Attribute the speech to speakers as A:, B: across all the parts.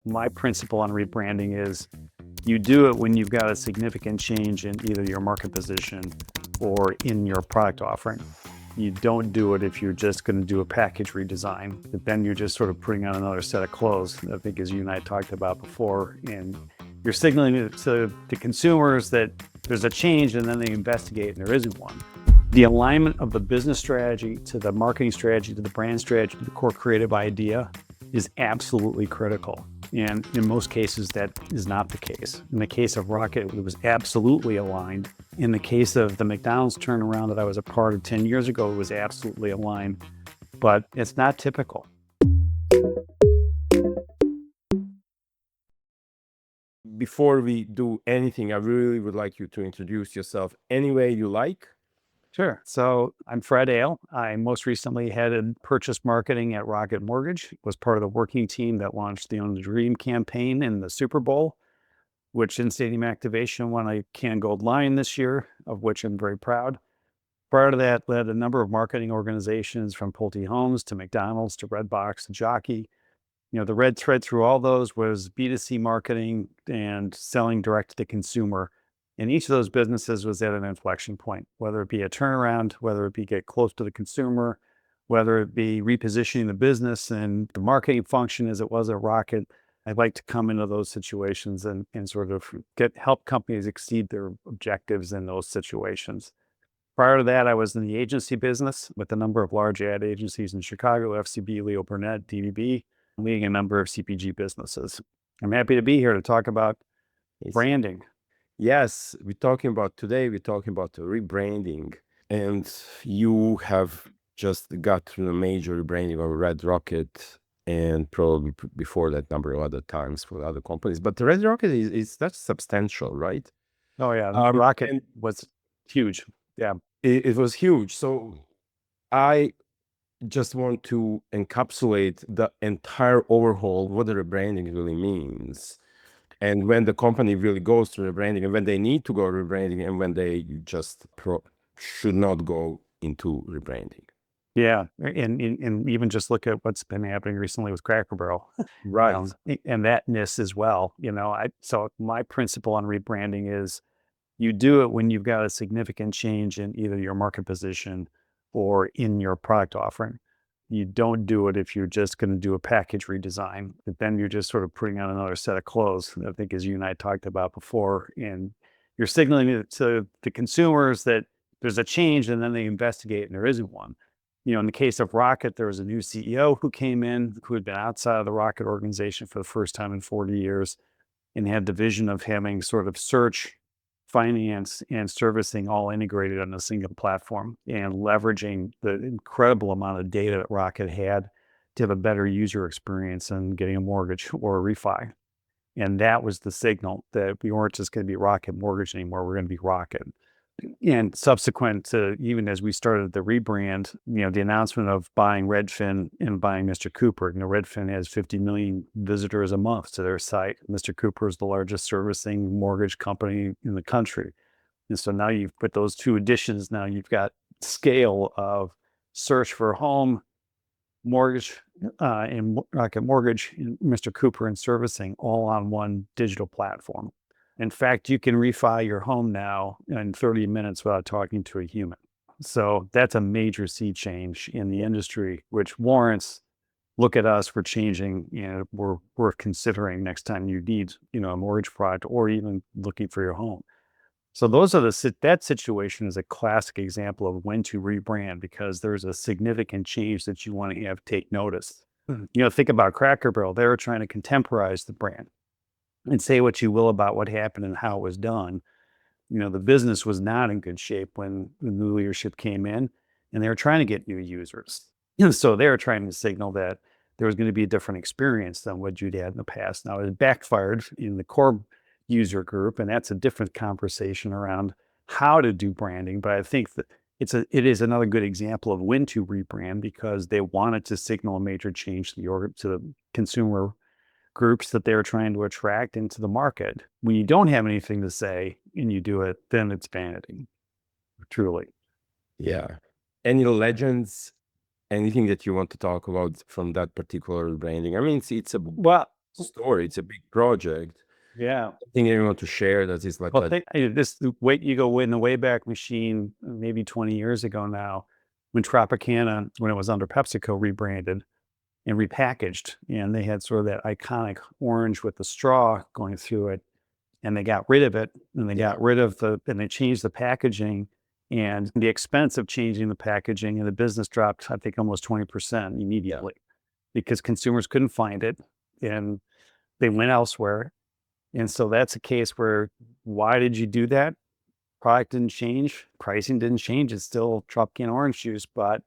A: My principle on rebranding is you do it when you've got a significant change in either your market position or in your product offering. You don't do it if you're just going to do a package redesign, but then you're just sort of putting on another set of clothes, I think, as you and I talked about before. And you're signaling to consumers that there's a change, and then they investigate and there isn't one. The alignment of the business strategy to the marketing strategy, to the brand strategy, to the core creative idea is absolutely critical. And in most cases, that is not the case. In the case of Rocket, it was absolutely aligned. In the case of the McDonald's turnaround that I was a part of 10 years ago, it was absolutely aligned, but it's not typical.
B: Before we do anything, I really would like you to introduce yourself any way you like.
A: Sure. So I'm Fred Ehle. I most recently headed purchase marketing at Rocket Mortgage, was part of the working team that launched the Own the Dream campaign in the Super Bowl, which in-stadium activation won a Can Gold Lion this year, of which I'm very proud. Prior to that, led a number of marketing organizations from Pulte Homes to McDonald's to Redbox to Jockey. The red thread through all those was B2C marketing and selling direct to the consumer. And each of those businesses was at an inflection point, whether it be a turnaround, whether it be get close to the consumer, whether it be repositioning the business and the marketing function as it was at Rocket. I'd like to come into those situations and sort of help companies exceed their objectives in those situations. Prior to that, I was in the agency business with a number of large ad agencies in Chicago, FCB, Leo Burnett, DVB, leading a number of CPG businesses. I'm happy to be here to talk about branding.
B: Yes, we're talking about the rebranding, and you have just got through the major rebranding of Red Rocket, and probably before that number of other times for other companies. But the Red Rocket is that's substantial, right?
A: Oh yeah,
B: Um,
A: Rocket
B: and
A: was huge. Yeah.
B: it was huge. So I just want to encapsulate the entire overhaul, what the rebranding really means. And when the company really goes through rebranding, and when they need to go rebranding, and when they just should not go into rebranding.
A: Yeah, and even just look at what's been happening recently with Cracker Barrel,
B: Right.
A: and thatness as well. So my principle on rebranding is you do it when you've got a significant change in either your market position or in your product offering. You don't do it if you're just going to do a package redesign, but then you're just sort of putting on another set of clothes, I think, as you and I talked about before. And you're signaling it to the consumers that there's a change, and then they investigate and there isn't one. In the case of Rocket, there was a new CEO who came in who had been outside of the Rocket organization for the first time in 40 years and had the vision of having sort of search, finance, and servicing all integrated on a single platform and leveraging the incredible amount of data that Rocket had to have a better user experience in getting a mortgage or a refi. And that was the signal that we weren't just going to be Rocket Mortgage anymore. We're going to be Rocket. And subsequent to even as we started the rebrand, the announcement of buying Redfin and buying Mr. Cooper. Redfin has 50 million visitors a month to their site. Mr. Cooper is the largest servicing mortgage company in the country. And so now you've put those two additions, now you've got scale of search for a home, mortgage, and Rocket Mortgage, and Mr. Cooper and servicing all on one digital platform. In fact, you can refi your home now in 30 minutes without talking to a human. So that's a major sea change in the industry, which warrants look at us for changing. We're considering next time you need, a mortgage product or even looking for your home. So those are that situation is a classic example of when to rebrand because there's a significant change that you want to have take notice. Think about Cracker Barrel. They were trying to contemporize the brand and say what you will about what happened and how it was done. The business was not in good shape when the new leadership came in, and they were trying to get new users. So they were trying to signal that there was going to be a different experience than what you'd had in the past. Now it backfired in the core user group, and that's a different conversation around how to do branding. But I think that it is another good example of when to rebrand because they wanted to signal a major change to the consumer groups that they're trying to attract into the market. When you don't have anything to say and you do it, then it's vanity, truly.
B: Yeah. Any legends? Anything that you want to talk about from that particular branding? I mean, it's a
A: Well,
B: story. It's a big project.
A: Yeah.
B: Anything you want to share that is like
A: Well,
B: a
A: this the way you go in the Wayback Machine, maybe 20 years ago now, when Tropicana, when it was under PepsiCo, rebranded and repackaged, and they had sort of that iconic orange with the straw going through it, and they got rid of it, and they
B: yeah,
A: got rid of and they changed the packaging, and the expense of changing the packaging and the business dropped, I think, almost 20%
B: yeah.
A: immediately because consumers couldn't find it and they went elsewhere. And so that's a case where why did you do that? Product didn't change, pricing didn't change. It's still Tropicana orange juice, but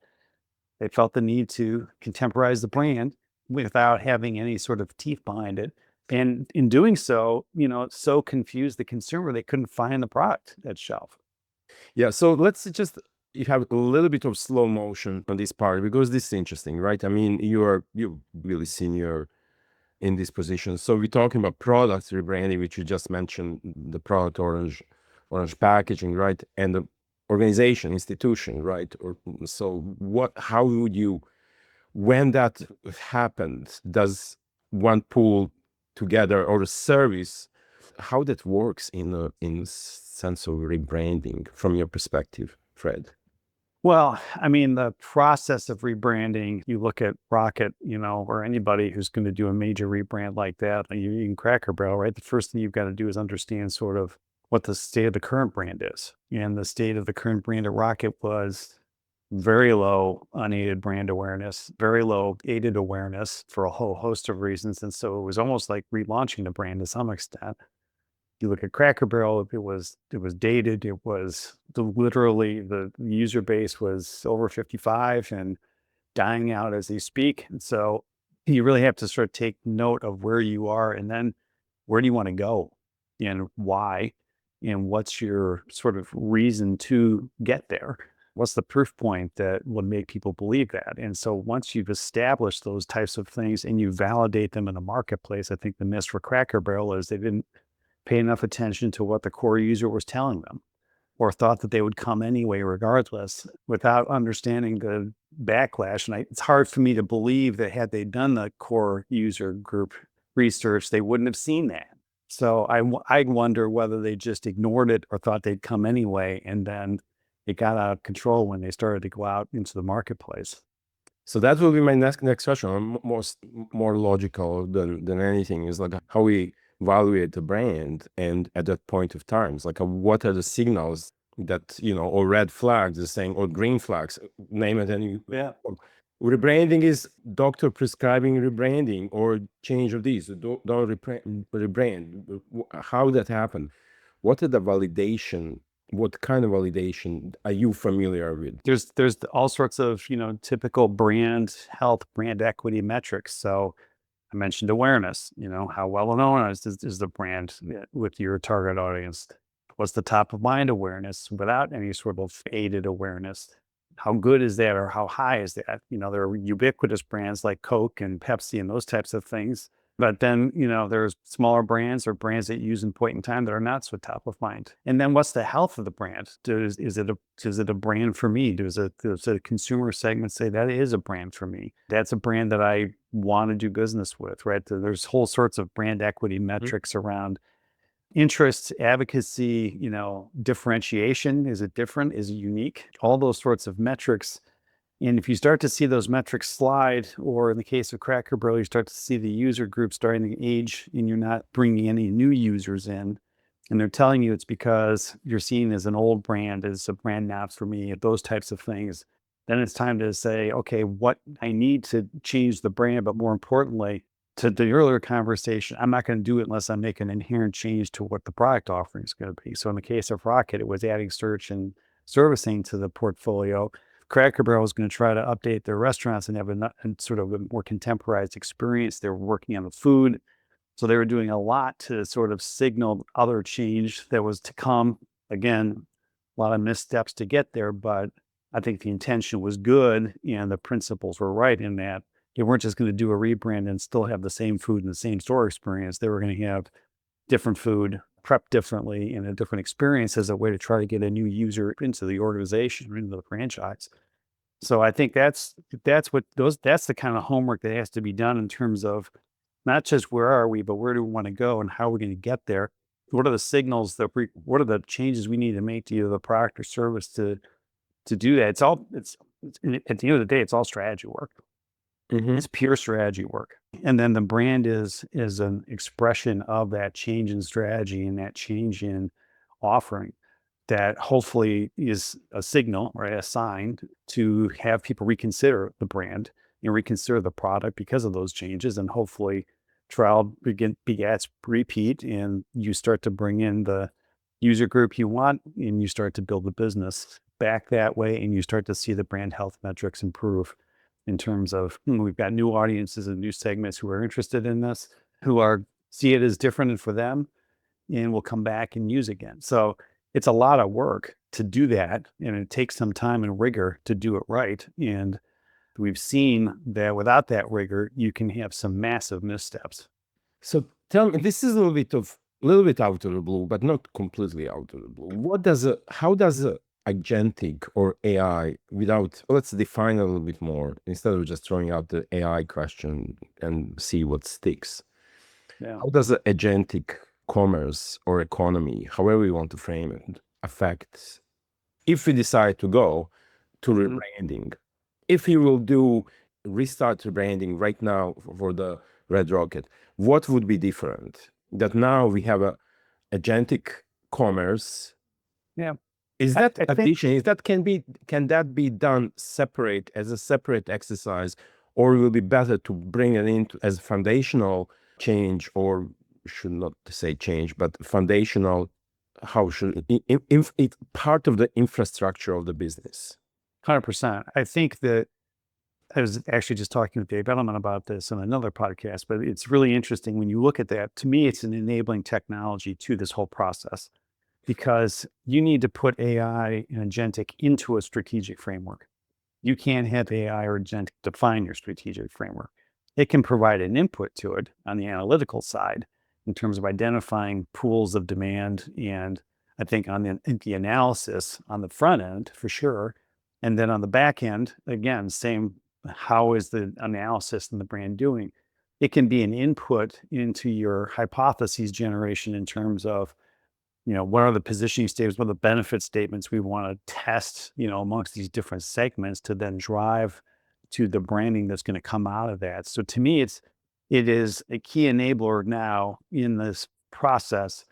A: they felt the need to contemporize the brand without having any sort of teeth behind it. And in doing so, it so confused the consumer they couldn't find the product at shelf.
B: Yeah, so let's just you have a little bit of slow motion on this part because this is interesting, right? I mean, you're really senior in this position. So we're talking about products rebranding, which you just mentioned, the product orange packaging, right? And the organization, institution, right? Or so how would you when that happens, does one pull together or a service, how that works in sense of rebranding from your perspective, Fred?
A: Well, I mean, the process of rebranding, you look at Rocket, or anybody who's going to do a major rebrand like that, like you in Cracker Barrel, right? The first thing you've got to do is understand sort of what the state of the current brand is. And the state of the current brand at Rocket was very low unaided brand awareness, very low aided awareness for a whole host of reasons. And so it was almost like relaunching the brand to some extent. You look at Cracker Barrel, it was dated. It was literally the user base was over 55 and dying out as they speak. And so you really have to sort of take note of where you are and then where do you want to go and why and what's your sort of reason to get there. What's the proof point that would make people believe that? And so once you've established those types of things and you validate them in the marketplace, I think the miss for Cracker Barrel is they didn't pay enough attention to what the core user was telling them or thought that they would come anyway regardless without understanding the backlash. And it's hard for me to believe that had they done the core user group research, they wouldn't have seen that. So I wonder whether they just ignored it or thought they'd come anyway, and then it got out of control when they started to go out into the marketplace.
B: So that will be my next question. More logical than anything is like how we evaluate the brand, and at that point of times, like what are the signals that or red flags, is saying, or green flags, name it any.
A: Yeah.
B: Rebranding is doctor prescribing rebranding or change of these. Don't rebrand. How that happen? What are the validation? What kind of validation are you familiar with?
A: There's all sorts of, typical brand health, brand equity metrics. So I mentioned awareness, how well known is the brand with your target audience? What's the top of mind awareness without any sort of aided awareness? How good is that or how high is that? There are ubiquitous brands like Coke and Pepsi and those types of things. But then, there's smaller brands or brands that you use in point in time that are not so top of mind. And then what's the health of the brand? Is it a brand for me? Does a consumer segment say that is a brand for me? That's a brand that I want to do business with, right? There's whole sorts of brand equity metrics around interest, advocacy, differentiation. Is it different? Is it unique? All those sorts of metrics. And if you start to see those metrics slide, or in the case of Cracker Barrel, you start to see the user group starting to age and you're not bringing any new users in, and they're telling you it's because you're seen as an old brand, as a brand not for me, those types of things, then it's time to say, okay, what I need to change the brand, but more importantly, to the earlier conversation, I'm not going to do it unless I make an inherent change to what the product offering is going to be. So in the case of Rocket, it was adding search and servicing to the portfolio. Cracker Barrel is going to try to update their restaurants and have a sort of a more contemporized experience. They were working on the food. So they were doing a lot to sort of signal other change that was to come. Again, a lot of missteps to get there, but I think the intention was good and the principles were right in that they weren't just going to do a rebrand and still have the same food and the same store experience. They were going to have different food, prepped differently, and a different experience as a way to try to get a new user into the organization, into the franchise. So I think that's the kind of homework that has to be done in terms of not just where are we, but where do we want to go and how are we going to get there? What are the signals that what are the changes we need to make to either the product or service to do that? It's at the end of the day, it's all strategy work.
B: Hmm.
A: It's pure strategy work. And then the brand is an expression of that change in strategy and that change in offering that hopefully is a signal, right, a sign to have people reconsider the brand and reconsider the product because of those changes. And hopefully begets repeat and you start to bring in the user group you want and you start to build the business back that way and you start to see the brand health metrics improve in terms of we've got new audiences and new segments who are interested in this, who are see it as different and for them and will come back and use again. So it's a lot of work to do that, and it takes some time and rigor to do it right. And we've seen that without that rigor, you can have some massive missteps.
B: So tell me, this is a little bit out of the blue, but not completely out of the blue. How does a agentic or AI without, let's define a little bit more instead of just throwing out the AI question and see what sticks.
A: Yeah.
B: How does the agentic commerce or economy, however you want to frame it, affect if we decide to go to
A: Mhm.
B: rebranding? If you will do restart rebranding right now for the Red Rocket, what would be different? That now we have a agentic commerce.
A: Yeah.
B: Is
A: I,
B: that
A: I think,
B: addition? Can that be done separate as a separate exercise, or will it be better to bring it into as foundational change, or should not say change, but foundational? How should it part of the infrastructure of the business?
A: 100%. I think that I was actually just talking with Dave Edelman about this on another podcast, but it's really interesting when you look at that. To me, it's an enabling technology to this whole process because you need to put AI and agentic into a strategic framework. You can't have AI or agentic define your strategic framework. It can provide an input to it on the analytical side in terms of identifying pools of demand and I think on the analysis on the front end for sure. And then on the back end, again, same how is the analysis and the brand doing? It can be an input into your hypotheses generation in terms of what are the positioning statements, what are the benefit statements we want to test, amongst these different segments to then drive to the branding that's going to come out of that. So to me, it is a key enabler now in this process,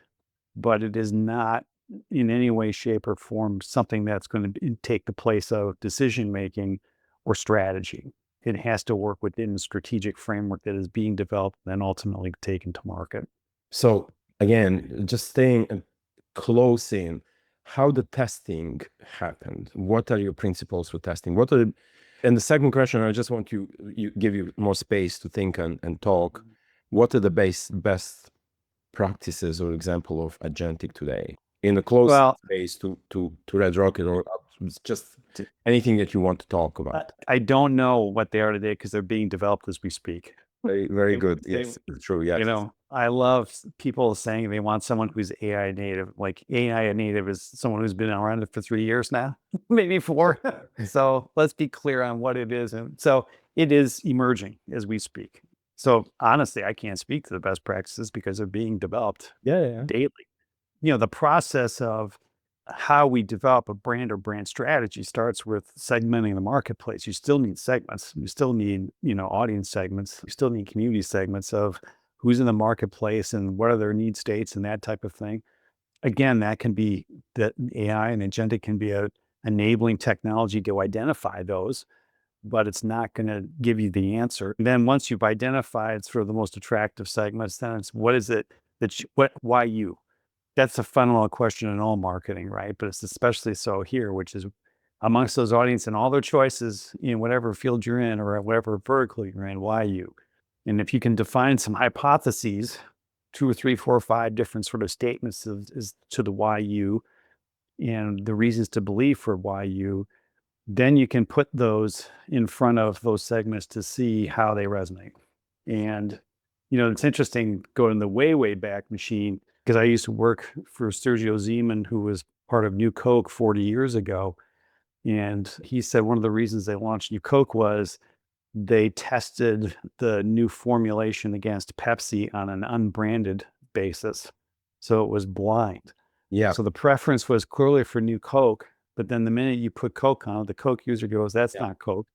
A: but it is not in any way, shape, or form something that's going to take the place of decision making or strategy. It has to work within the strategic framework that is being developed and then ultimately taken to market.
B: So again, just staying close in how the testing happened. What are your principles for testing? And the second question, I just want you give you more space to think and talk. What are the best practices or example of agentic today in the close
A: Well,
B: space to Red Rocket or just anything that you want to talk about?
A: I don't know what they are today because they're being developed as we speak.
B: Very
A: They,
B: good.
A: they,
B: Yes, true. Yes.
A: I love people saying they want someone who's AI native. Like AI native is someone who's been around it for 3 years now, maybe four. So let's be clear on what it is. And so it is emerging as we speak. So honestly, I can't speak to the best practices because they're being developed
B: Yeah, yeah.
A: daily. The process of how we develop a brand or brand strategy starts with segmenting the marketplace. You still need segments. You still need, audience segments. You still need community segments of who's in the marketplace and what are their need states and that type of thing. Again, that can be that AI and agentic can be a enabling technology to identify those, but it's not going to give you the answer. And then once you've identified sort of the most attractive segments, then it's what is it why you? That's a fundamental question in all marketing, right? But it's especially so here, which is amongst those audience and all their choices in whatever field you're in or whatever vertical you're in, why you? And if you can define some hypotheses, two or three, four or five different sort of statements as to the why you and the reasons to believe for why you, then you can put those in front of those segments to see how they resonate. And, it's interesting going the way, way back machine, because I used to work for Sergio Zeman, who was part of New Coke 40 years ago. And he said one of the reasons they launched New Coke was they tested the new formulation against Pepsi on an unbranded basis. So it was blind.
B: Yeah.
A: So the preference was clearly for new Coke, but then the minute you put Coke on it, the Coke user goes, that's
B: Yeah.
A: not Coke.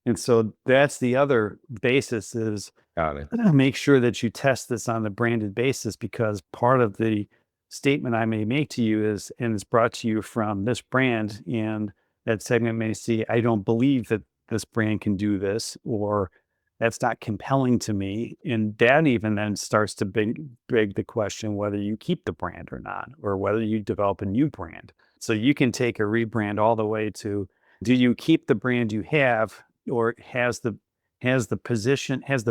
A: And so that's the other basis is
B: Got it.
A: make sure that you test this on a branded basis, because part of the statement I may make to you is, and it's brought to you from this brand, and that segment may see, I don't believe that this brand can do this, or that's not compelling to me. And that even then starts to beg the question whether you keep the brand or not, or whether you develop a new brand. So you can take a rebrand all the way to, do you keep the brand you have, or has the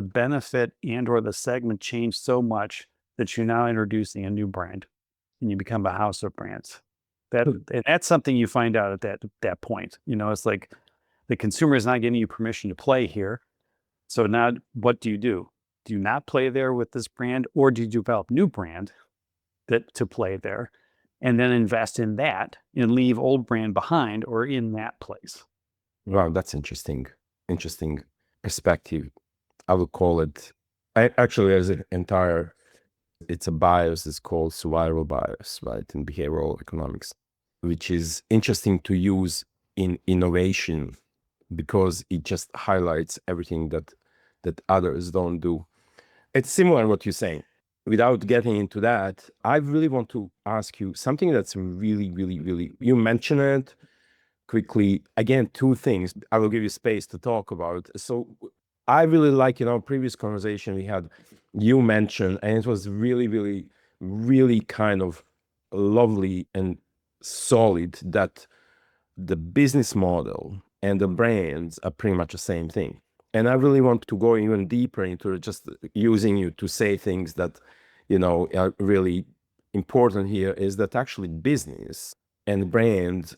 A: benefit and or the segment changed so much that you're now introducing a new brand and you become a house of brands. And that's something you find out at that point. It's like the consumer is not giving you permission to play here. So now what do? Do you not play there with this brand, or do you develop new brand that to play there and then invest in that and leave old brand behind or in that place?
B: Wow, that's interesting. Interesting perspective. I would call it. I actually, there's an entire. It's a bias. It's called survival bias, right, in behavioral economics, which is interesting to use in innovation because it just highlights everything that others don't do. It's similar to what you're saying. Without getting into that, I really want to ask you something that's really, really, really. You mentioned it quickly. Again, two things. I will give you space to talk about. So I really like, previous conversation we had, you mentioned, and it was really, really, really kind of lovely and solid that the business model and the brands are pretty much the same thing. And I really want to go even deeper into just using you to say things that, are really important here is that actually business and brand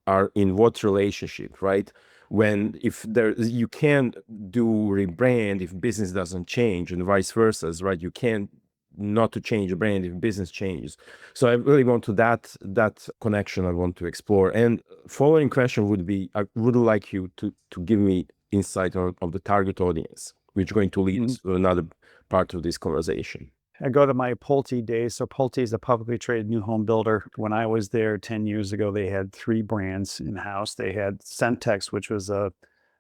B: are in what relationship, right? When if there you can't do rebrand if business doesn't change, and vice versa, right? You can't not to change a brand if business changes. So I really want to that connection I want to explore. And following question would be, I would like you to give me insight of the target audience, which is going to lead
A: Mhm.
B: to another part of this conversation.
A: I go to my Pulte days. So Pulte is a publicly traded new home builder. When I was there 10 years ago, they had three brands in house. They had Centex, which was a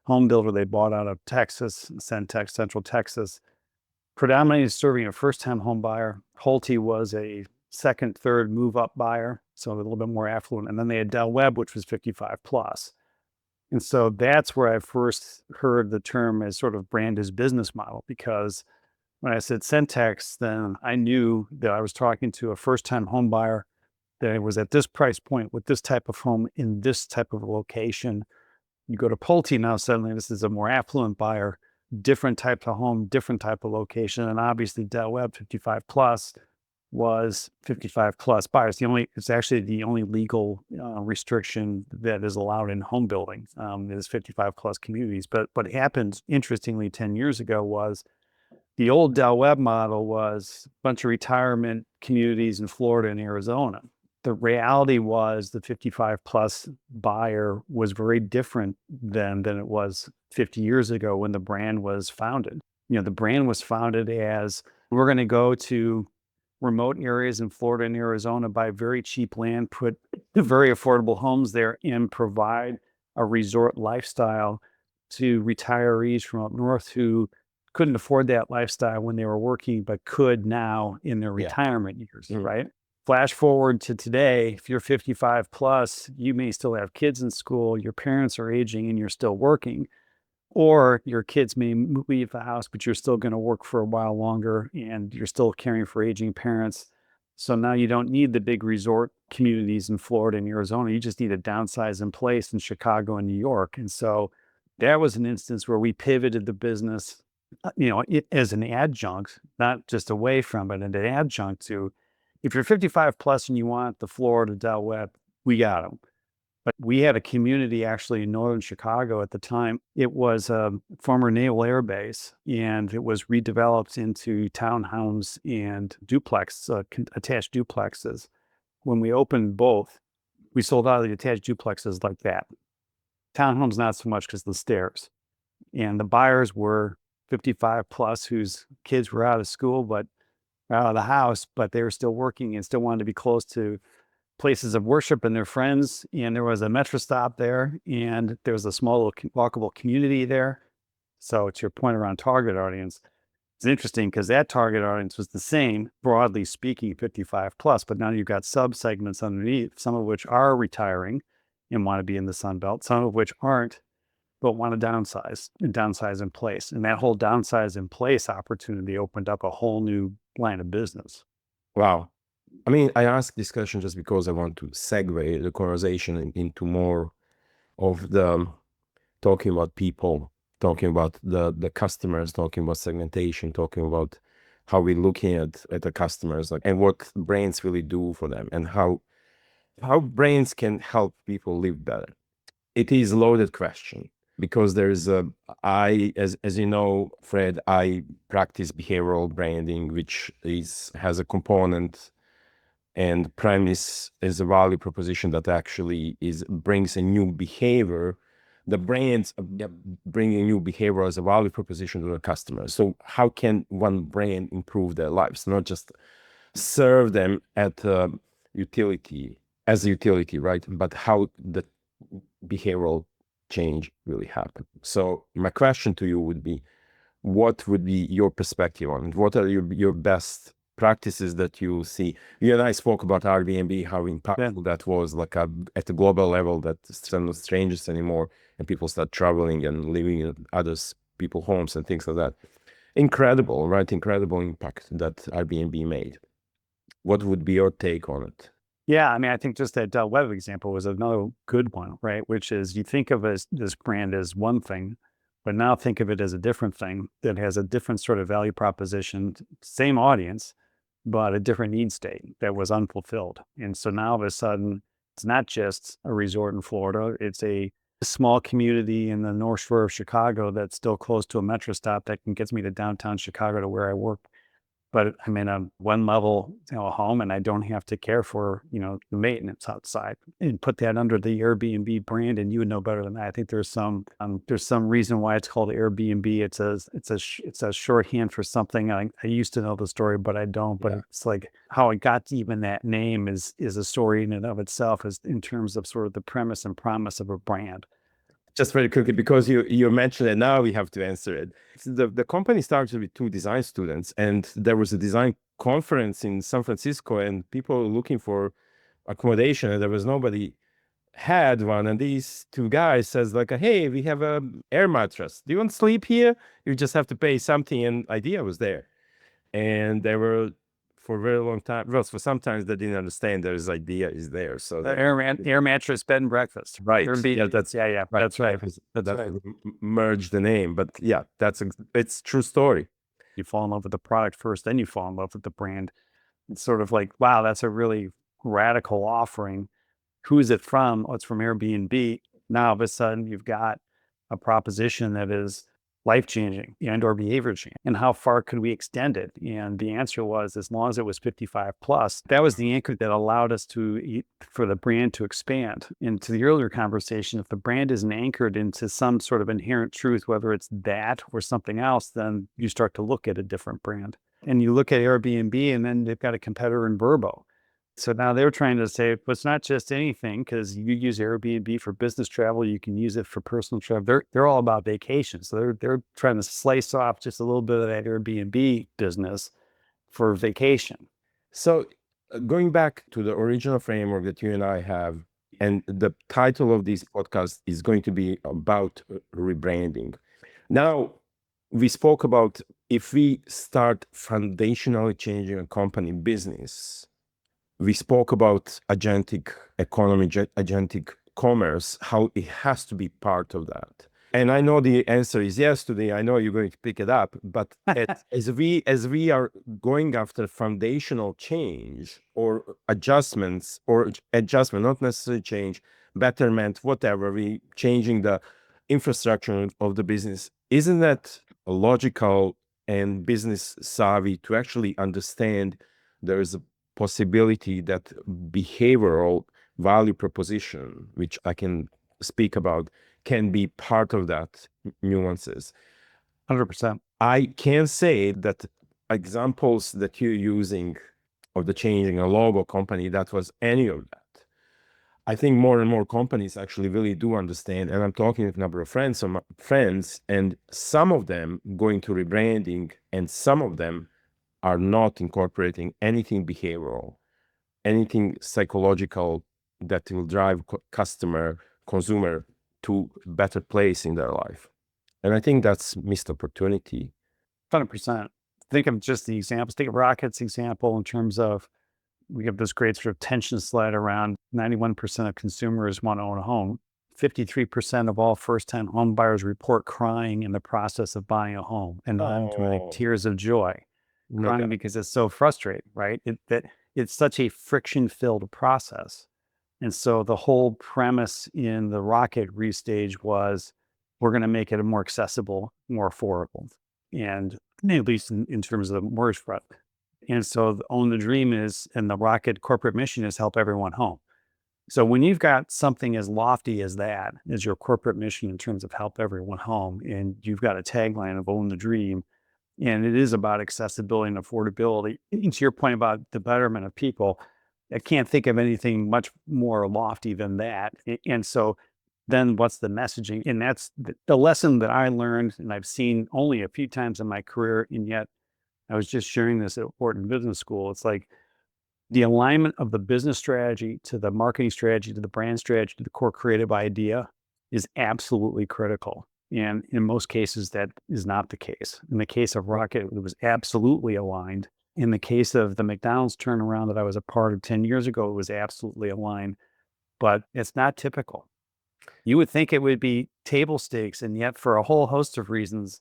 A: home builder they bought out of Texas, Centex, Central Texas, predominantly serving a first time home buyer. Pulte was a second, third move up buyer, so a little bit more affluent. And then they had Del Webb, which was 55 plus. And so that's where I first heard the term as sort of brand as business model, because when I said Centex, then I knew that I was talking to a first-time home buyer that was at this price point with this type of home in this type of location. You go to Pulte now, suddenly this is a more affluent buyer, different type of home, different type of location. And obviously Del Webb 55 plus was 55 plus buyers. It's actually the only legal restriction that is allowed in home building is 55 plus communities. But what happened interestingly 10 years ago was the old Del Webb model was a bunch of retirement communities in Florida and Arizona. The reality was the 55 plus buyer was very different than it was 50 years ago when the brand was founded. The brand was founded as, we're going to go to remote areas in Florida and Arizona, buy very cheap land, put very affordable homes there, and provide a resort lifestyle to retirees from up north who couldn't afford that lifestyle when they were working, but could now in their
B: Yeah.
A: retirement years,
B: Mhm.
A: right? Flash forward to today, if you're 55 plus, you may still have kids in school, your parents are aging, and you're still working. Or your kids may leave the house, but you're still going to work for a while longer and you're still caring for aging parents. So now you don't need the big resort communities in Florida and Arizona. You just need a downsize in place in Chicago and New York. And so that was an instance where we pivoted the business, as an adjunct, not just away from it, and an adjunct to, if you're 55 plus and you want the Florida Del Webb, we got them. But we had a community actually in northern Chicago at the time. It was a former Naval Air Base, and it was redeveloped into townhomes and attached duplexes. When we opened both, we sold out of the attached duplexes like that. Townhomes, not so much because the stairs. and the buyers were 55 plus whose kids were out of school, but out of the house, but they were still working and still wanted to be close to places of worship and their friends. And there was a metro stop there, and there was a small little walkable community there. So, to your point around target audience, it's interesting because that target audience was the same, broadly speaking, 55 plus, but now you've got sub segments underneath, some of which are retiring and want to be in the Sun Belt, some of which aren't, but want to downsize and downsize in place. And that whole downsize in place opportunity opened up a whole new line of business.
B: Wow. I mean, I ask this question just because I want to segue the conversation into more of the talking about people, talking about the customers, talking about segmentation, talking about how we're looking at the customers, like, and what brands really do for them, and how brands can help people live better. It is a loaded question because there's as you know, Fred, I practice behavioral branding, which has a component and premise is a value proposition that actually brings a new behavior. The brands bringing new behavior as a value proposition to the customer. So how can one brand improve their lives, not just serve them at utility as a utility, right? But how the behavioral change really happen. So my question to you would be, what would be your perspective on it? What are your best practices that you see? You and I spoke about Airbnb, how impactful that was, like at a global level, that it's not strangers anymore, and people start traveling and living in others people's homes and things like that. Incredible, right? Incredible impact that Airbnb made. What would be your take on it?
A: Yeah, I mean, I think just that web example was another good one, right? Which is you think of this brand as one thing, but now think of it as a different thing that has a different sort of value proposition, same audience, but a different need state that was unfulfilled. And so now all of a sudden, it's not just a resort in Florida, it's a small community in the North Shore of Chicago that's still close to a metro stop that can get me to downtown Chicago to where I work, but I'm in a one level, home, and I don't have to care for, the maintenance outside, and put that under the Airbnb brand. And you would know better than that. I think there's some reason why it's called Airbnb. It's a shorthand for something. I used to know the story, but I don't. But it's like how it got to even that name is a story in and of itself, as in terms of sort of the premise and promise of a brand.
B: Just very quickly, because you mentioned it, now we have to answer it. The company started with 2 design students, and there was a design conference in San Francisco, and people were looking for accommodation, and there was nobody had one. And these 2 guys says like, hey, we have a air mattress. Do you want to sleep here? You just have to pay something. And idea was there. And they were for a very long time. Well, for sometimes they didn't understand this idea is there. So
A: The air mattress bed and breakfast.
B: right.
A: Airbnb.
B: Yeah, that's
A: Yeah,
B: right.
A: that's right.
B: That's right. Merge the name, but yeah, it's true story.
A: You fall in love with the product first, then you fall in love with the brand. It's sort of like, wow, that's a really radical offering. Who is it from? Oh, it's from Airbnb. Now all of a sudden you've got a proposition that is life changing and or behavior change. And how far could we extend it? And the answer was, as long as it was 55 plus, that was the anchor that allowed us for the brand to expand. And to the earlier conversation, if the brand isn't anchored into some sort of inherent truth, whether it's that or something else, then you start to look at a different brand. And you look at Airbnb, and then they've got a competitor in Vrbo. So now they're trying to say, well, it's not just anything, because you use Airbnb for business travel, you can use it for personal travel. They're all about vacation. So they're trying to slice off just a little bit of that Airbnb business for vacation.
B: So going back to the original framework that you and I have, and the title of this podcast is going to be about rebranding. Now, we spoke about if we start foundationally changing a company business, we spoke about agentic economy, agentic commerce, how it has to be part of that. And I know the answer is yes today. I know you're going to pick it up, but as we are going after foundational change or adjustments, not necessarily change, betterment, whatever, we changing the infrastructure of the business. Isn't that logical and business savvy to actually understand there is a possibility that behavioral value proposition, which I can speak about can be part of that nuances.
A: 100%.
B: I can say that examples that you're using of the changing a logo company, that was any of that. I think more and more companies actually really do understand, and I'm talking with a number of friends, and some of them going to rebranding, and some of them are not incorporating anything behavioral, anything psychological that will drive consumer to better place in their life. And I think that's missed opportunity.
A: 100%. Think of just the examples. Take Rocket's example in terms of we have this great sort of tension slide around 91% of consumers want to own a home. 53% of all first-time home buyers report crying in the process of buying a home, and I'm crying
B: Oh,
A: tears of joy,
B: no
A: crying
B: doubt.
A: because it's so frustrating, right? That it's such a friction-filled process. And so the whole premise in the Rocket restage was we're going to make it more accessible, more affordable, and at least in terms of the mortgage front. And so the Own the Dream is, and the Rocket corporate mission is help everyone home. So when you've got something as lofty as that as your corporate mission in terms of help everyone home, and you've got a tagline of Own the Dream, and it is about accessibility and affordability. And to your point about the betterment of people, I can't think of anything much more lofty than that. And so then what's the messaging? And that's the lesson that I learned and I've seen only a few times in my career. And yet I was just sharing this at Wharton Business School. It's like the alignment of the business strategy to the marketing strategy to the brand strategy to the core creative idea is absolutely critical. And in most cases, that is not the case. In the case of Rocket, it was absolutely aligned. In the case of the McDonald's turnaround that I was a part of 10 years ago, it was absolutely aligned, but it's not typical. You would think it would be table stakes, and yet, for a whole host of reasons,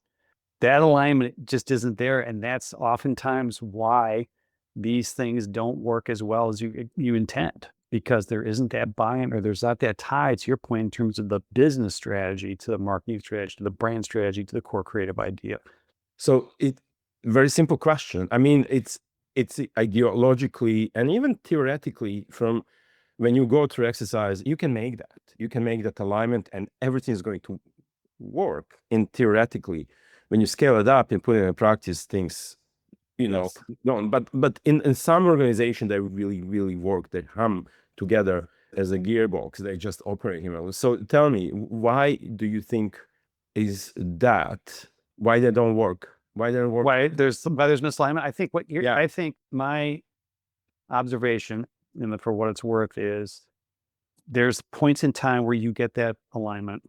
A: that alignment just isn't there. And that's oftentimes why these things don't work as well as you intend, because there isn't that buy-in or there's not that tie, to your point, in terms of the business strategy to the marketing strategy to the brand strategy to the core creative idea.
B: So it very simple question. I mean, it's ideologically and even theoretically, from when you go through exercise, you can make that. You can make that alignment and everything is going to work in theoretically. When you scale it up and put it in practice, things,
A: Yes.
B: no, but in some organization they really work, they hum together as a gearbox, they just operate, So tell me, why do you think is that? Why they don't work? Why they don't work?
A: Why there's misalignment. I think
B: Yeah,
A: I think my observation, for what it's worth, is there's points in time where you get that alignment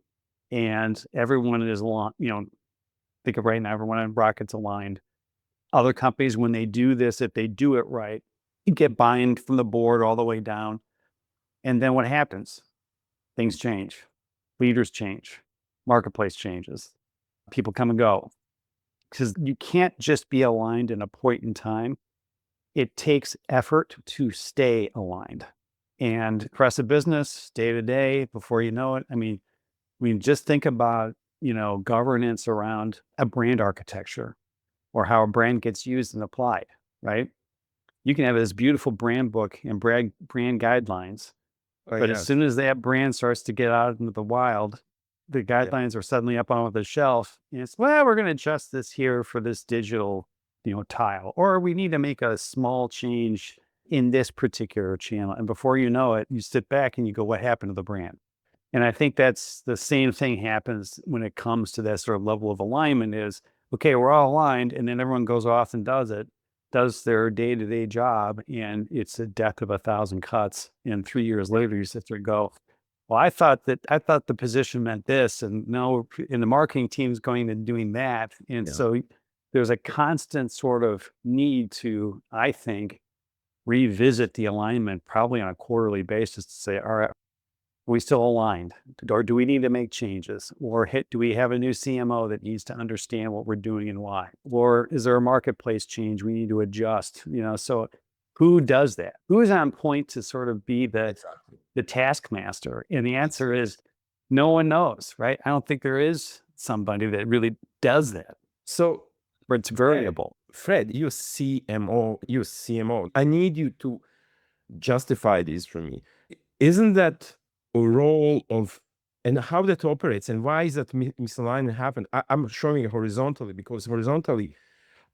A: and everyone is aligned. Think of right now, everyone in Rocket's aligned. Other companies, when they do this, if they do it right, you get buy-in from the board all the way down. And then what happens? Things change. Leaders change. Marketplace changes. People come and go. Because you can't just be aligned in a point in time. It takes effort to stay aligned. And across the business, day to day, before you know it, we just think about, governance around a brand architecture or how a brand gets used and applied, right? You can have this beautiful brand book and brand guidelines,
B: oh
A: but as
B: yes,
A: soon as that brand starts to get out into the wild, the
B: yeah.
A: guidelines are suddenly up on the shelf. And it's, well, we're going to adjust this here for this digital, tile, or we need to make a small change in this particular channel. And before you know it, you sit back and you go, what happened to the brand? And I think that's the same thing happens when it comes to that sort of level of alignment is, okay, we're all aligned, and then everyone goes off and does their day-to-day job, and it's a death of a thousand cuts. And 3 years later, you sit there and go, well, I thought the position meant this, and no, and the marketing team's going and doing that. And
B: Yeah.
A: so there's a constant sort of need to, I think, revisit the alignment probably on a quarterly basis to say, all right, are we still aligned? Or do we need to make changes? Or do we have a new CMO that needs to understand what we're doing and why? Or is there a marketplace change we need to adjust? So who does that? Who is on point to sort of be
B: Exactly.
A: the taskmaster? And the answer is no one knows, right? I don't think there is somebody that really does that,
B: So
A: but it's
B: Fred,
A: variable.
B: Fred, you CMO. I need you to justify this for me. Isn't that a role of and how that operates and why is that misalignment happen. I'm showing it horizontally because horizontally,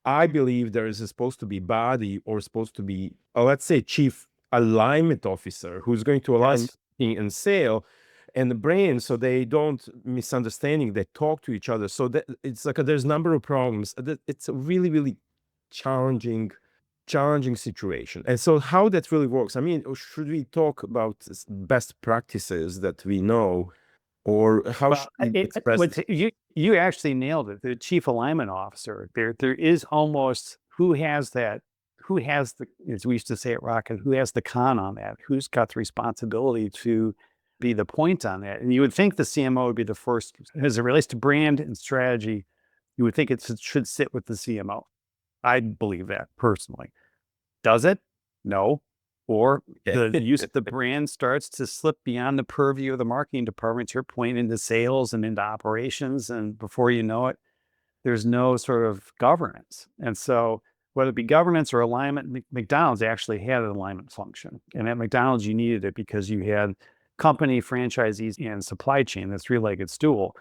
B: I believe there is supposed to be body or supposed to be, let's say, chief alignment officer who's going to align
A: Yes.
B: marketing and sale and the brain so they don't misunderstanding, they talk to each other. So that it's like there's a number of problems. It's a really, really challenging, challenging situation. And so how that really works, I mean, should we talk about best practices that we know or how
A: Well,
B: should we express
A: what
B: it?
A: you actually nailed it. The chief alignment officer. There is almost who has the, as we used to say at Rocket, who has the con on that? Who's got the responsibility to be the point on that? And you would think the CMO would be the first, as it relates to brand and strategy. You would think should sit with the CMO. I believe that personally. Does it? No. Or the use of the brand starts to slip beyond the purview of the marketing department, to your point, into sales and into operations. And before you know it, there's no sort of governance. And so, whether it be governance or alignment, McDonald's actually had an alignment function. And at McDonald's, you needed it because you had company, franchisees, and supply chain, the three legged stool.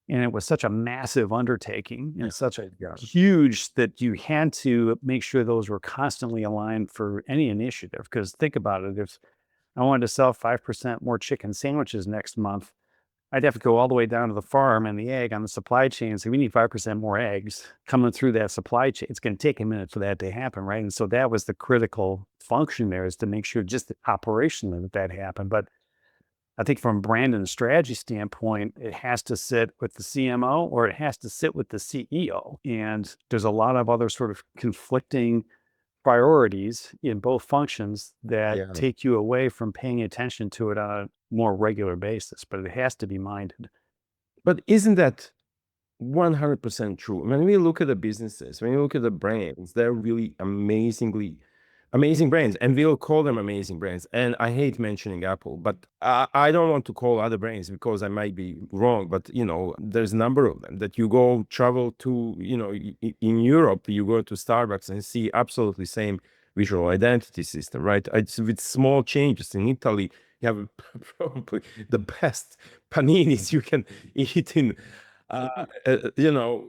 A: And it was such a massive undertaking
B: Yeah,
A: and such a
B: yeah.
A: huge that you had to make sure those were constantly aligned for any initiative. Because think about it, if I wanted to sell 5% more chicken sandwiches next month, I'd have to go all the way down to the farm and the egg on the supply chain and say, we need 5% more eggs coming through that supply chain. It's going to take a minute for that to happen, right? And so that was the critical function there, is to make sure just operationally that happened. But I think from a brand and strategy standpoint, it has to sit with the CMO or it has to sit with the CEO. And there's a lot of other sort of conflicting priorities in both functions that
B: Yeah.
A: take you away from paying attention to it on a more regular basis, but it has to be minded.
B: But isn't that 100% true? When we look at the businesses, when you look at the brands, they're really amazing brands, and we'll call them amazing brands. And I hate mentioning Apple, but I don't want to call other brands because I might be wrong. But there's a number of them that you go travel to. In Europe, you go to Starbucks and see absolutely same visual identity system, right? It's with small changes. In Italy, you have probably the best paninis you can eat in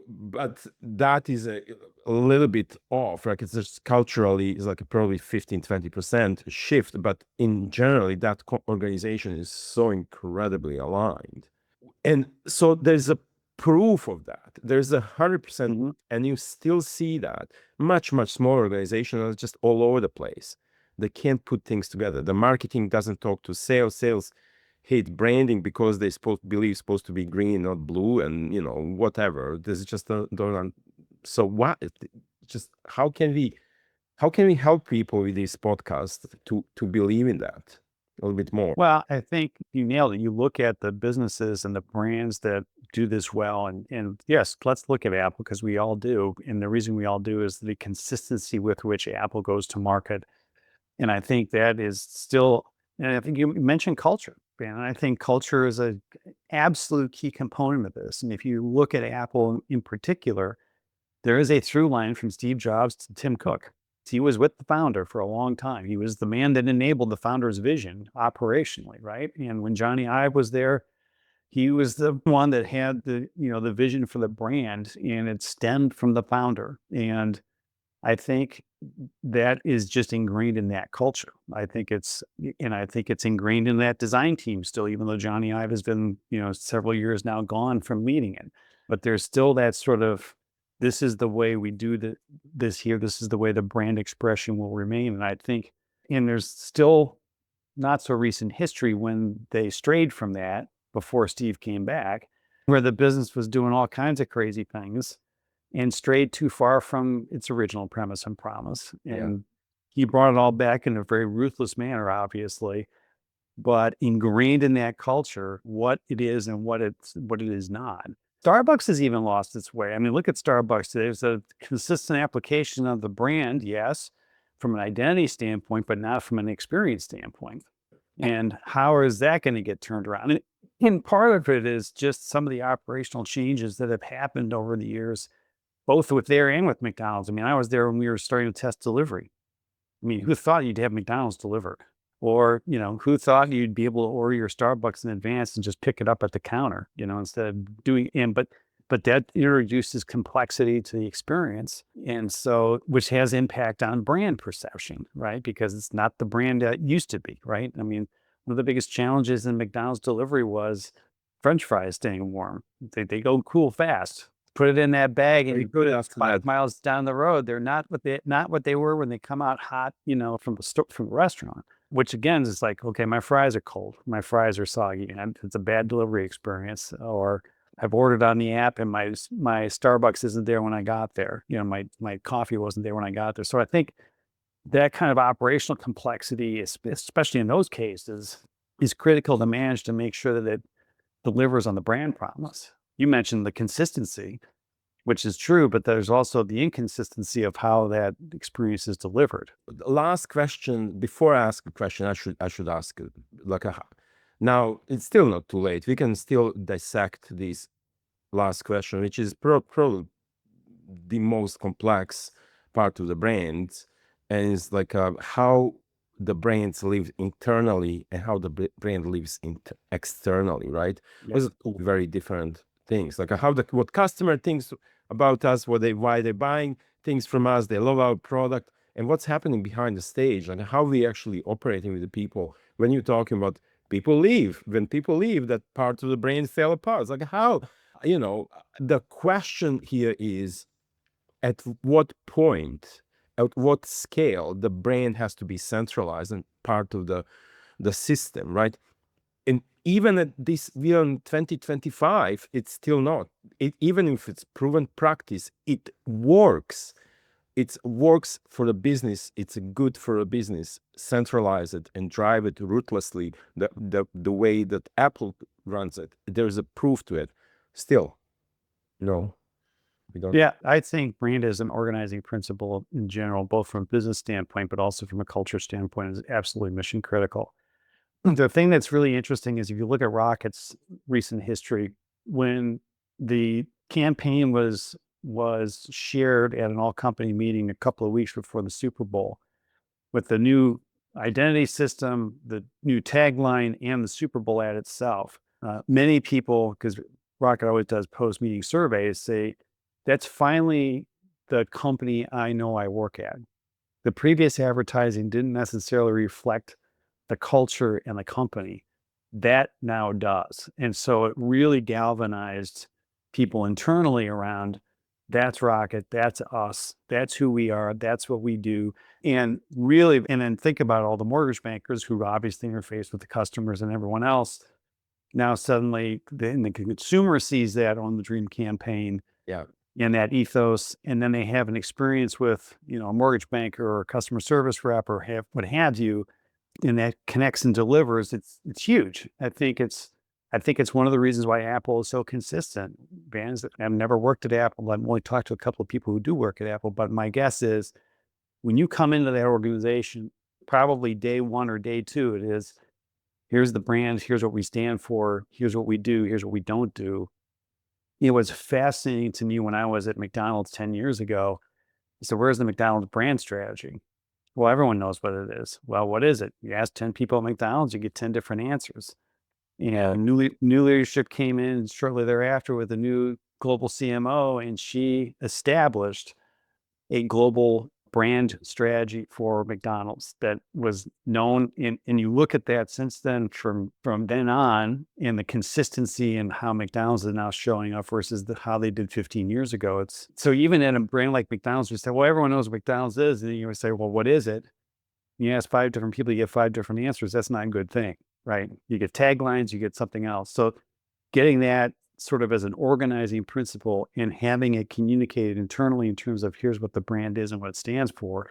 B: but that is a little bit off. Like it's just culturally, it's like probably 15-20% shift, but in generally, that organization is so incredibly aligned. And so there's a proof of that. There's 100%,
A: Mhm.
B: and you still see that much smaller organizations are just all over the place. They can't put things together. The marketing doesn't talk to sales. Sales hate branding because they believe it's supposed to be green, not blue, and whatever. This is just don't. So what? Just how can we help people with this podcast to believe in that a little bit more?
A: Well, I think you nailed it. You look at the businesses and the brands that do this well, and yes, let's look at Apple because we all do. And the reason we all do is the consistency with which Apple goes to market. And I think that is still, and I think you mentioned culture, and I think culture is a absolute key component of this. And if you look at Apple in particular, there is a through line from Steve Jobs to Tim Cook. He was with the founder for a long time. He was the man that enabled the founder's vision operationally, right? And when Johnny Ive was there, he was the one that had the vision for the brand, and it stemmed from the founder. And I think that is just ingrained in that culture. I think it's ingrained in that design team still, even though Johnny Ive has been, several years now gone from leading it. But there's still that sort of, this is the way we do this here. This is the way the brand expression will remain. And I think, and there's still not so recent history when they strayed from that before Steve came back, where the business was doing all kinds of crazy things and strayed too far from its original premise and promise.
B: Yeah.
A: And he brought it all back in a very ruthless manner, obviously, but ingrained in that culture what it is and what it is not. Starbucks has even lost its way. I mean, look at Starbucks. There's a consistent application of the brand, yes, from an identity standpoint, but not from an experience standpoint. And how is that going to get turned around? And part of it is just some of the operational changes that have happened over the years, both with there and with McDonald's. I mean, I was there when we were starting to test delivery. I mean, who thought you'd have McDonald's delivered? Or, who thought you'd be able to order your Starbucks in advance and just pick it up at the counter, instead of doing and but that introduces complexity to the experience. And so, which has impact on brand perception, right? Because it's not the brand that it used to be, right? I mean, one of the biggest challenges in McDonald's delivery was French fries staying warm. They go cool fast. Put it in that bag and
B: Very
A: you put
B: good
A: it
B: after that.
A: 5 miles down the road. They're not what they were when they come out hot, from the restaurant. Which again is like, okay, my fries are cold, my fries are soggy, and it's a bad delivery experience. Or I've ordered on the app and my Starbucks isn't there when I got there. My coffee wasn't there when I got there. So I think that kind of operational complexity, especially in those cases, is critical to manage to make sure that it delivers on the brand promise. You mentioned the consistency, which is true, but there's also the inconsistency of how that experience is delivered.
B: Last question. Before I ask a question, I should ask like a. Now it's still not too late. We can still dissect this last question, which is probably the most complex part of the brand, and it's like how the brands live internally and how the brand lives externally, right?
A: Yeah.
B: Those are two very different things. Like how what customer thinks about us, why they're buying things from us, they love our product, and what's happening behind the stage, and how we actually operating with the people. When you're talking about people leave, when people leave, that part of the brain fell apart. It's like how, the question here is at what point, at what scale the brain has to be centralized and part of the system, right? And even at this, we are in 2025, it's still not. Even if it's proven practice, it works. It works for the business. It's good for a business. Centralize it and drive it ruthlessly. The way that Apple runs it, there's a proof to it. Still, no, we don't.
A: Yeah, I think brand as an organizing principle in general, both from a business standpoint, but also from a culture standpoint, is absolutely mission critical. The thing that's really interesting is if you look at Rocket's recent history, when the campaign was shared at an all company meeting a couple of weeks before the Super Bowl with the new identity system, the new tagline, and the Super Bowl ad itself. Many people, because Rocket always does post meeting surveys, say that's finally the company I know I work at. The previous advertising didn't necessarily reflect the culture and the company. That now does. And so it really galvanized people internally around that's Rocket, that's us, that's who we are, that's what we do. And really, and then think about all the mortgage bankers who obviously interface with the customers and everyone else. Now, suddenly, the consumer sees that on the Dream campaign
B: Yeah.
A: and that ethos, and then they have an experience with, a mortgage banker or a customer service rep or have what have you, and that connects and delivers. It's huge. I think it's one of the reasons why Apple is so consistent. Bands that have never worked at Apple, I've only talked to a couple of people who do work at Apple, but my guess is when you come into that organization, probably day one or day two, it is here's the brand, here's what we stand for, here's what we do, here's what we don't do. It was fascinating to me when I was at McDonald's 10 years ago. So where's the McDonald's brand strategy? Well, everyone knows what it is. Well, what is it? You ask 10 people at McDonald's, you get 10 different answers. New leadership came in shortly thereafter with a new global CMO, and she established a global brand strategy for McDonald's that was known. And you look at that since then, from then on, and the consistency and how McDonald's is now showing up versus how they did 15 years ago. It's so even in a brand like McDonald's, you say, well, everyone knows what McDonald's is. And you would say, well, what is it? You ask 5 different people, you get 5 different answers. That's not a good thing, right? You get taglines, you get something else. So getting that sort of as an organizing principle and having it communicated internally in terms of here's what the brand is and what it stands for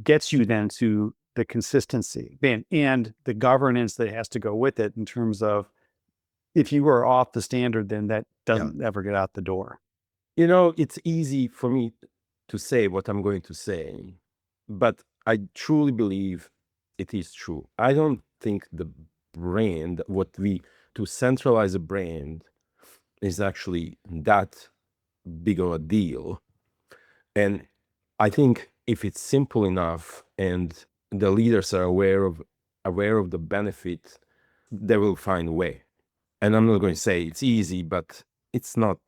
A: gets you then to the consistency and the governance that has to go with it in terms of if you are off the standard, then that
B: Yeah.
A: doesn't ever get out the door.
B: It's easy for me to say what I'm going to say, but I truly believe it is true. I don't think the brand, to centralize a brand is actually that big of a deal. And I think if it's simple enough and the leaders are aware of aware of the benefit, they will find a way. And I'm not going to say it's easy, but it's not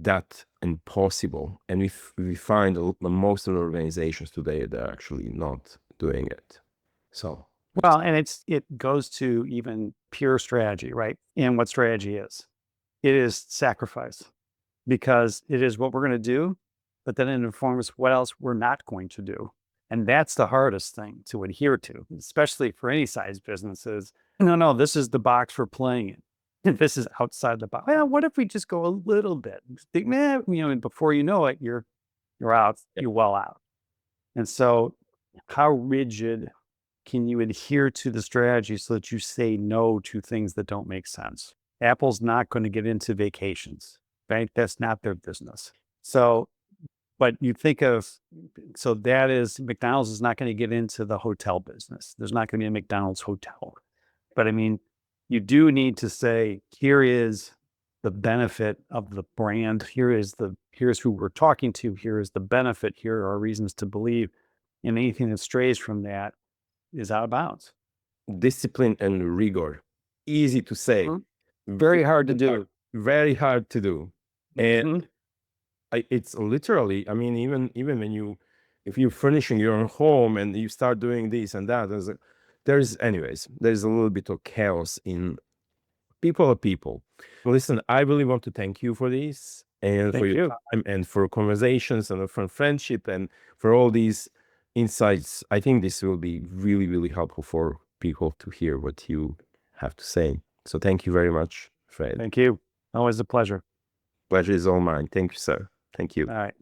B: that impossible. And we find most of the organizations today, they're actually not doing it. So
A: Well, and it goes to even pure strategy, right? And what strategy is. It is sacrifice because it is what we're going to do, but then it informs what else we're not going to do. And that's the hardest thing to adhere to, especially for any size businesses. No, no, this is the box we're playing in. This is outside the box. Well, what if we just go a little bit? Think, man, and before you know it, you're out,
B: yeah,
A: you're well out. And so, how rigid can you adhere to the strategy so that you say no to things that don't make sense? Apple's not going to get into vacations, right? That's not their business. So, but you think of, so that is McDonald's is not going to get into the hotel business. There's not going to be a McDonald's hotel. But I mean, you do need to say, here is the benefit of the brand. Here's who we're talking to. Here is the benefit. Here are reasons to believe. And anything that strays from that is out of bounds.
B: discipline and rigor, easy to say,
A: Mhm. Very hard to do.
B: very hard to do. And
A: Mhm.
B: it's literally, I mean, even when if you're furnishing your own home and you start doing this and that, there's a little bit of chaos in people are people. Listen, I really want to thank you for this and for
A: Thank
B: your
A: you.
B: time and for conversations and for friendship and for all these insights. I think this will be really, really helpful for people to hear what you have to say. So thank you very much, Fred.
A: Thank you. Always a pleasure.
B: Pleasure is all mine. Thank you, sir. Thank you.
A: All right.